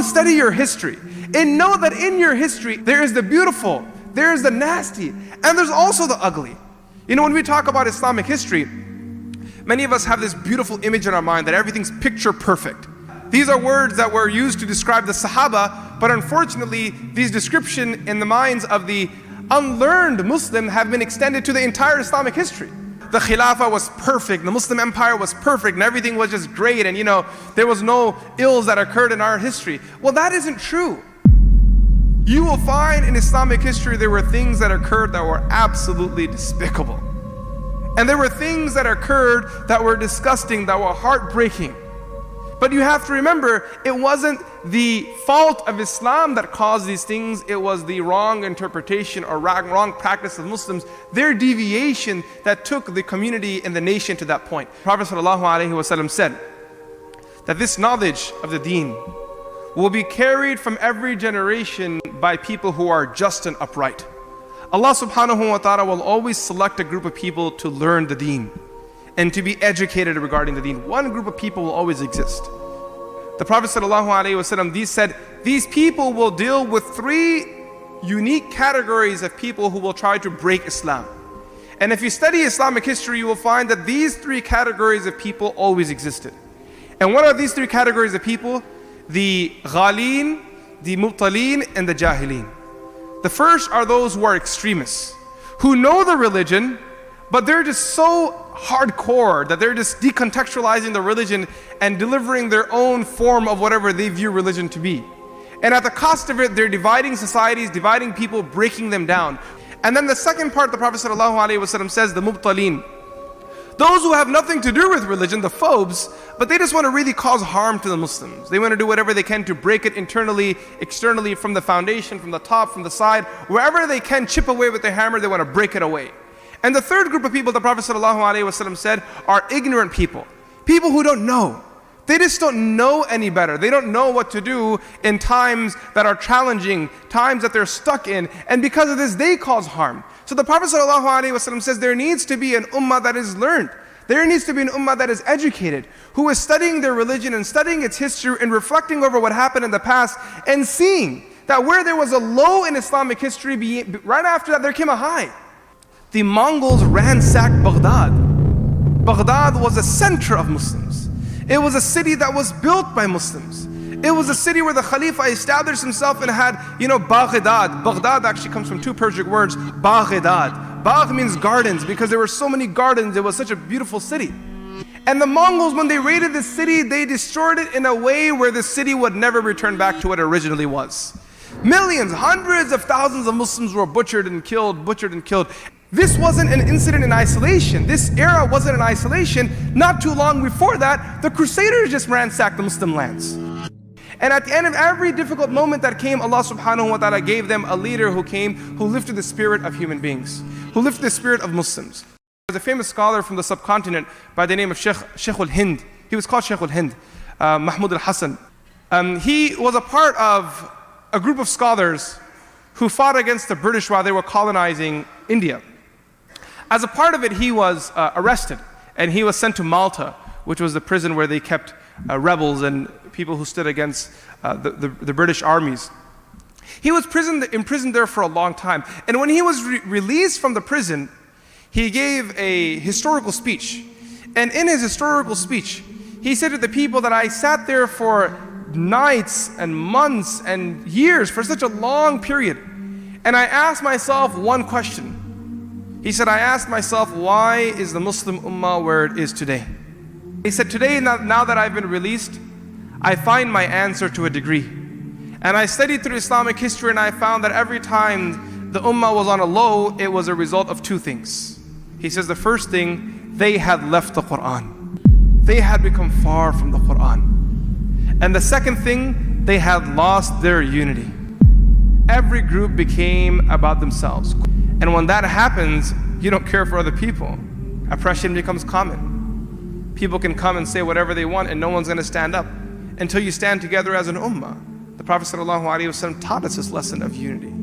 study your history and know that in your history there is the beautiful, there is the nasty, and there's also the ugly. You know, when we talk about Islamic history, many of us have this beautiful image in our mind that everything's picture perfect. These are words that were used to describe the Sahaba, but unfortunately, these descriptions in the minds of the unlearned Muslim have been extended to the entire Islamic history. The Khilafah was perfect, the Muslim Empire was perfect, and everything was just great, and there was no ills that occurred in our history. Well, that isn't true. You will find in Islamic history there were things that occurred that were absolutely despicable. And there were things that occurred that were disgusting, that were heartbreaking. But you have to remember, it wasn't the fault of Islam that caused these things, it was the wrong interpretation or wrong practice of Muslims, their deviation that took the community and the nation to that point. Prophet ﷺ said that this knowledge of the deen will be carried from every generation by people who are just and upright. Allah subhanahu wa ta'ala will always select a group of people to learn the deen and to be educated regarding the deen. One group of people will always exist. The Prophet ﷺ said, these people will deal with three unique categories of people who will try to break Islam. And if you study Islamic history, you will find that these three categories of people always existed. And what are these three categories of people? The ghalin, the mubtalin, and the jahilin. The first are those who are extremists, who know the religion, but they're just so hardcore that they're just decontextualizing the religion and delivering their own form of whatever they view religion to be. And at the cost of it, they're dividing societies, dividing people, breaking them down. And then the second part, the Prophet ﷺ says, the mubtalin. Those who have nothing to do with religion, the phobes, but they just want to really cause harm to the Muslims. They want to do whatever they can to break it internally, externally, from the foundation, from the top, from the side. Wherever they can chip away with their hammer, they want to break it away. And the third group of people, the Prophet ﷺ said, are ignorant people. People who don't know. They just don't know any better. They don't know what to do in times that are challenging, times that they're stuck in. And because of this, they cause harm. So the Prophet ﷺ says there needs to be an ummah that is learned. There needs to be an ummah that is educated, who is studying their religion and studying its history and reflecting over what happened in the past and seeing that where there was a low in Islamic history, right after that there came a high. The Mongols ransacked Baghdad. Baghdad was a center of Muslims. It was a city that was built by Muslims. It was a city where the Khalifa established himself and had, Baghdad. Baghdad actually comes from two Persian words, Baghdad. Bagh means gardens, because there were so many gardens, it was such a beautiful city. And the Mongols, when they raided this city, they destroyed it in a way where the city would never return back to what it originally was. Millions, hundreds of thousands of Muslims were butchered and killed. This wasn't an incident in isolation. This era wasn't in isolation. Not too long before that, the Crusaders just ransacked the Muslim lands. And at the end of every difficult moment that came, Allah subhanahu wa ta'ala gave them a leader who came, who lifted the spirit of human beings, who lifted the spirit of Muslims. There's a famous scholar from the subcontinent by the name of Sheikh al-Hind. He was called Sheikh al-Hind, Mahmud al-Hassan. He was a part of a group of scholars who fought against the British while they were colonizing India. As a part of it, he was arrested and he was sent to Malta, which was the prison where they kept rebels and people who stood against the British armies. He was imprisoned there for a long time. And when he was released from the prison, he gave a historical speech. And in his historical speech, he said to the people that I sat there for nights and months and years, for such a long period. And I asked myself one question. He said, I asked myself, why is the Muslim Ummah where it is today? He said, today, now that I've been released, I find my answer to a degree. And I studied through Islamic history and I found that every time the Ummah was on a low, it was a result of two things. He says the first thing, they had left the Quran. They had become far from the Quran. And the second thing, they had lost their unity. Every group became about themselves. And when that happens, you don't care for other people. Oppression becomes common. People can come and say whatever they want and no one's going to stand up until you stand together as an ummah. The Prophet ﷺ taught us this lesson of unity.